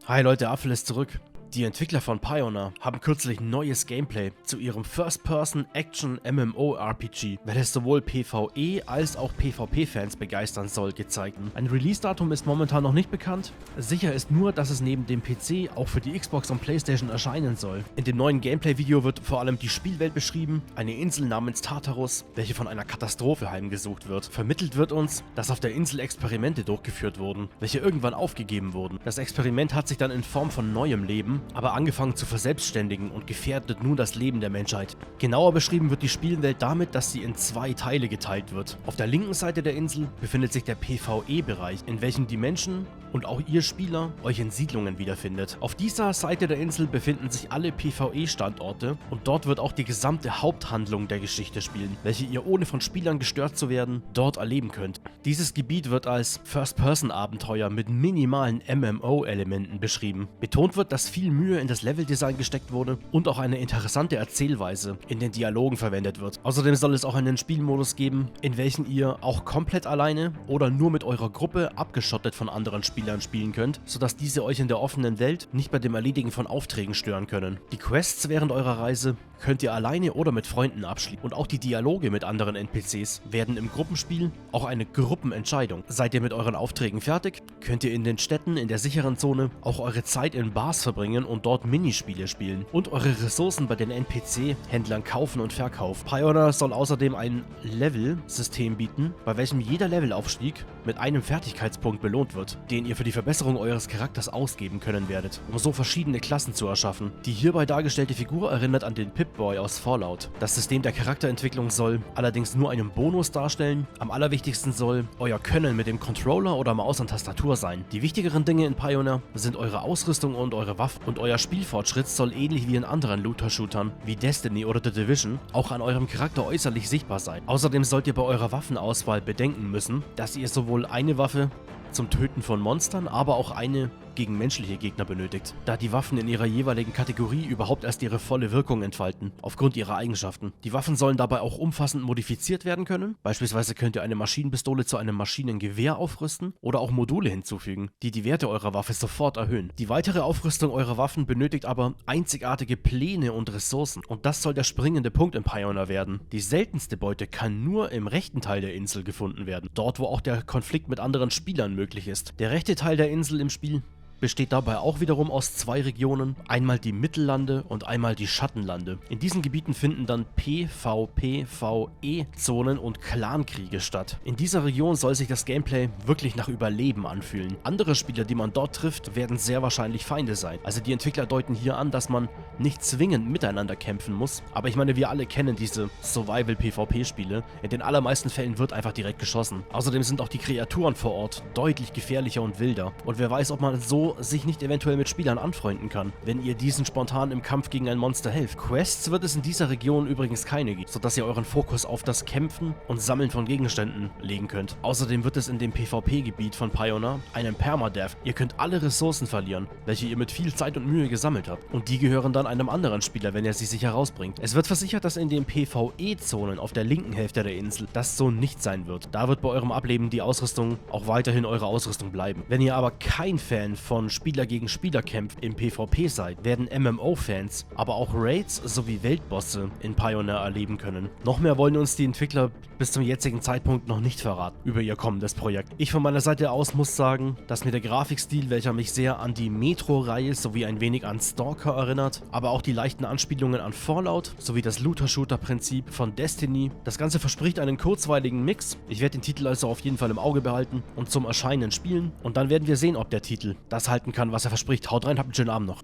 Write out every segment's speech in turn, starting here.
Hi Leute, Apfel ist zurück. Die Entwickler von PIONER haben kürzlich neues Gameplay zu ihrem First-Person-Action-MMO-RPG, welches sowohl PvE als auch PvP-Fans begeistern soll, gezeigt. Ein Release-Datum ist momentan noch nicht bekannt. Sicher ist nur, dass es neben dem PC auch für die Xbox und PlayStation erscheinen soll. In dem neuen Gameplay-Video wird vor allem die Spielwelt beschrieben, eine Insel namens Tartarus, welche von einer Katastrophe heimgesucht wird. Vermittelt wird uns, dass auf der Insel Experimente durchgeführt wurden, welche irgendwann aufgegeben wurden. Das Experiment hat sich dann in Form von neuem Leben aber angefangen zu verselbstständigen und gefährdet nun das Leben der Menschheit. Genauer beschrieben wird die Spielwelt damit, dass sie in zwei Teile geteilt wird. Auf der linken Seite der Insel befindet sich der PvE-Bereich, in welchem die Menschen und auch ihr Spieler euch in Siedlungen wiederfindet. Auf dieser Seite der Insel befinden sich alle PvE-Standorte und dort wird auch die gesamte Haupthandlung der Geschichte spielen, welche ihr ohne von Spielern gestört zu werden dort erleben könnt. Dieses Gebiet wird als First-Person-Abenteuer mit minimalen MMO-Elementen beschrieben. Betont wird, dass viel Mühe in das Leveldesign gesteckt wurde und auch eine interessante Erzählweise in den Dialogen verwendet wird. Außerdem soll es auch einen Spielmodus geben, in welchem ihr auch komplett alleine oder nur mit eurer Gruppe abgeschottet von anderen Spielern spielen könnt, sodass diese euch in der offenen Welt nicht bei dem Erledigen von Aufträgen stören können. Die Quests während eurer Reise könnt ihr alleine oder mit Freunden abschließen und auch die Dialoge mit anderen NPCs werden im Gruppenspiel auch eine Gruppenentscheidung. Seid ihr mit euren Aufträgen fertig, könnt ihr in den Städten in der sicheren Zone auch eure Zeit in Bars verbringen und dort Minispiele spielen und eure Ressourcen bei den NPC-Händlern kaufen und verkaufen. PIONER soll außerdem ein Level-System bieten, bei welchem jeder Levelaufstieg mit einem Fertigkeitspunkt belohnt wird, den ihr für die Verbesserung eures Charakters ausgeben können werdet, um so verschiedene Klassen zu erschaffen. Die hierbei dargestellte Figur erinnert an den Pip-Boy aus Fallout. Das System der Charakterentwicklung soll allerdings nur einen Bonus darstellen. Am allerwichtigsten soll euer Können mit dem Controller oder Maus und Tastatur sein. Die wichtigeren Dinge in PIONER sind eure Ausrüstung und eure Waffen, und euer Spielfortschritt soll ähnlich wie in anderen Looter-Shootern wie Destiny oder The Division auch an eurem Charakter äußerlich sichtbar sein. Außerdem sollt ihr bei eurer Waffenauswahl bedenken müssen, dass ihr sowohl eine Waffe zum Töten von Monstern, aber auch eine gegen menschliche Gegner benötigt, da die Waffen in ihrer jeweiligen Kategorie überhaupt erst ihre volle Wirkung entfalten, aufgrund ihrer Eigenschaften. Die Waffen sollen dabei auch umfassend modifiziert werden können. Beispielsweise könnt ihr eine Maschinenpistole zu einem Maschinengewehr aufrüsten oder auch Module hinzufügen, die die Werte eurer Waffe sofort erhöhen. Die weitere Aufrüstung eurer Waffen benötigt aber einzigartige Pläne und Ressourcen, und das soll der springende Punkt in PIONER werden. Die seltenste Beute kann nur im rechten Teil der Insel gefunden werden, dort wo auch der Konflikt mit anderen Spielern möglich ist. Der rechte Teil der Insel im Spiel besteht dabei auch wiederum aus zwei Regionen, einmal die Mittellande und einmal die Schattenlande. In diesen Gebieten finden dann PvP-VE-Zonen und Clankriege statt. In dieser Region soll sich das Gameplay wirklich nach Überleben anfühlen. Andere Spieler, die man dort trifft, werden sehr wahrscheinlich Feinde sein. Also die Entwickler deuten hier an, dass man nicht zwingend miteinander kämpfen muss, aber ich meine, wir alle kennen diese Survival-PvP-Spiele. In den allermeisten Fällen wird einfach direkt geschossen. Außerdem sind auch die Kreaturen vor Ort deutlich gefährlicher und wilder. Und wer weiß, ob man so sich nicht eventuell mit Spielern anfreunden kann, wenn ihr diesen spontan im Kampf gegen ein Monster helft. Quests wird es in dieser Region übrigens keine geben, sodass ihr euren Fokus auf das Kämpfen und Sammeln von Gegenständen legen könnt. Außerdem wird es in dem PvP-Gebiet von PIONER einen Permadeath. Ihr könnt alle Ressourcen verlieren, welche ihr mit viel Zeit und Mühe gesammelt habt. Und die gehören dann einem anderen Spieler, wenn er sie sich herausbringt. Es wird versichert, dass in den PvE-Zonen auf der linken Hälfte der Insel das so nicht sein wird. Da wird bei eurem Ableben die Ausrüstung auch weiterhin eure Ausrüstung bleiben. Wenn ihr aber kein Fan von Spieler gegen Spieler kämpft im PvP seid, werden MMO-Fans aber auch Raids sowie Weltbosse in PIONER erleben können. Noch mehr wollen uns die Entwickler bis zum jetzigen Zeitpunkt noch nicht verraten über ihr kommendes Projekt. Ich von meiner Seite aus muss sagen, dass mir der Grafikstil, welcher mich sehr an die Metro-Reihe sowie ein wenig an STALKER erinnert, aber auch die leichten Anspielungen an Fallout sowie das Looter-Shooter-Prinzip von Destiny. Das Ganze verspricht einen kurzweiligen Mix. Ich werde den Titel also auf jeden Fall im Auge behalten und zum Erscheinen spielen, und dann werden wir sehen, ob der Titel das halten kann, was er verspricht. Haut rein, habt einen schönen Abend noch.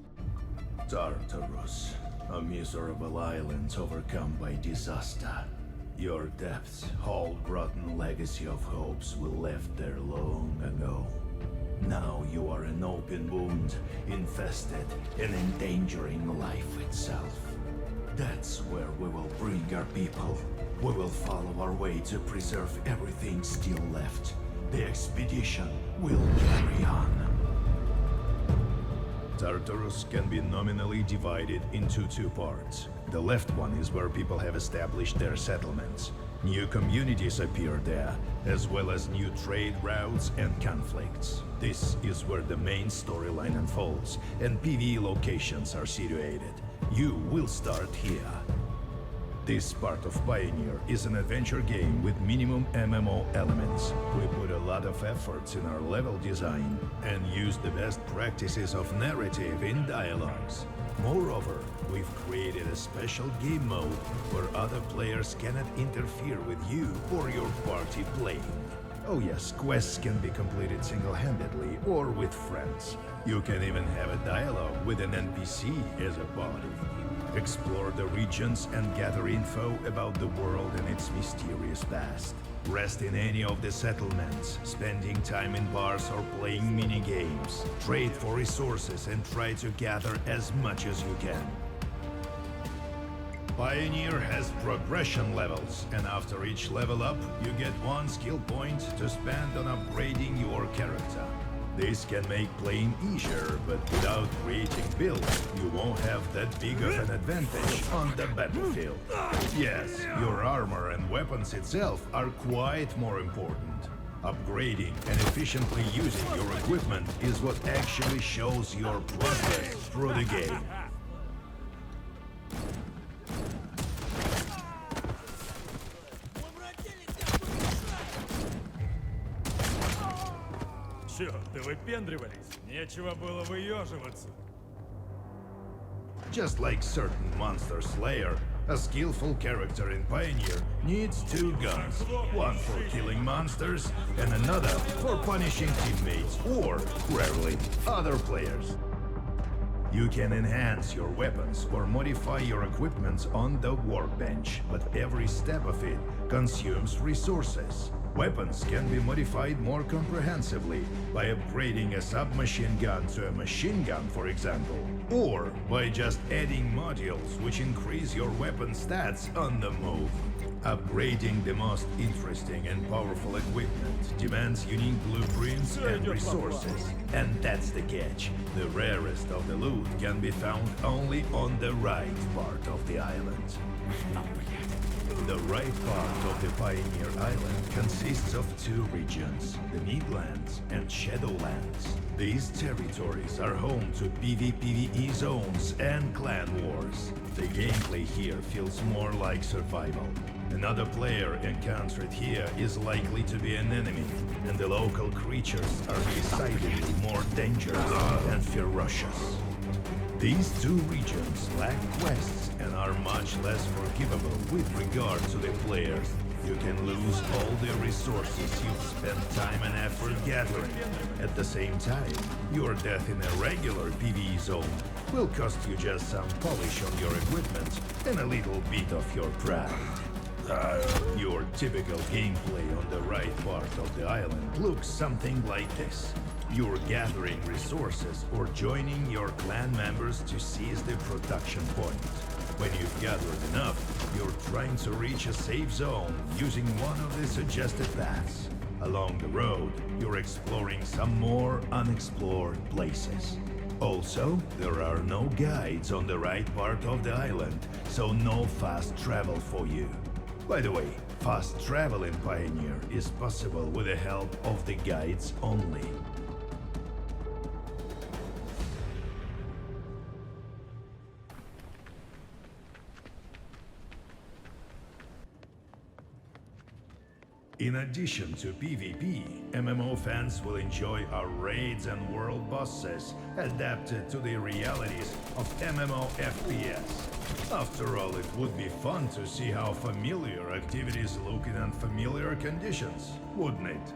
Tartarus, a miserable island overcome by disaster. Your depths hold rotten legacy of hopes we left there long ago. Now you are an open wound, infested and endangering life itself. That's where we will bring our people. We will follow our way to preserve everything still left. The expedition will carry on. Tartarus can be nominally divided into two parts. The left one is where people have established their settlements. New communities appear there, as well as new trade routes and conflicts. This is where the main storyline unfolds, and PvE locations are situated. You will start here. This part of Pioneer is an adventure game with minimum MMO elements. We put a lot of efforts in our level design and use the best practices of narrative in dialogues. Moreover, we've created a special game mode where other players cannot interfere with you or your party playing. Oh yes, quests can be completed single-handedly or with friends. You can even have a dialogue with an NPC as a party. Explore the regions and gather info about the world and its mysterious past. Rest in any of the settlements, spending time in bars or playing mini-games. Trade for resources and try to gather as much as you can. Pioneer has progression levels, and after each level up, you get one skill point to spend on upgrading your character. This can make playing easier, but without creating builds, you won't have that big of an advantage on the battlefield. Yes, your armor and weapons itself are quite more important. Upgrading and efficiently using your equipment is what actually shows your progress through the game. Чё, ты выпендривались? Нечего было выёживаться. Just like certain monster slayer, a skillful character in Pioneer needs two guns. One for killing monsters, and another for punishing teammates or, rarely, other players. You can enhance your weapons or modify your equipment on the workbench, but every step of it consumes resources. Weapons can be modified more comprehensively by upgrading a submachine gun to a machine gun, for example, or by just adding modules which increase your weapon stats on the move. Upgrading the most interesting and powerful equipment demands unique blueprints and resources. And that's the catch. The rarest of the loot can be found only on the right part of the island. The right part of the Pioneer Island consists of two regions, the Midlands and Shadowlands. These territories are home to PvPvE zones and clan wars. The gameplay here feels more like survival. Another player encountered here is likely to be an enemy, and the local creatures are decidedly more dangerous and ferocious. These two regions lack quests and are much less forgivable with regard to the players. You can lose all the resources you've spent time and effort gathering. At the same time, your death in a regular PvE zone will cost you just some polish on your equipment and a little bit of your pride. Your typical gameplay on the right part of the island looks something like this. You're gathering resources or joining your clan members to seize the production point. When you've gathered enough, you're trying to reach a safe zone using one of the suggested paths. Along the road, you're exploring some more unexplored places. Also, there are no guides on the right part of the island, so no fast travel for you. By the way, fast travel in Pioneer is possible with the help of the guides only. In addition to PvP, MMO fans will enjoy our raids and world bosses adapted to the realities of MMO FPS. After all, it would be fun to see how familiar activities look in unfamiliar conditions, wouldn't it?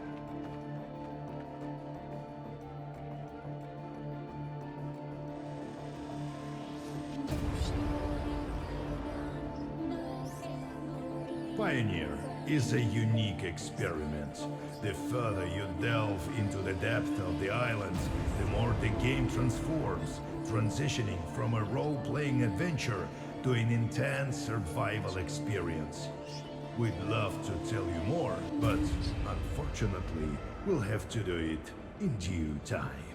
Pioneer is a unique experiment. The further you delve into the depth of the island, the more the game transforms, transitioning from a role-playing adventure to an intense survival experience. We'd love to tell you more, but unfortunately, we'll have to do it in due time.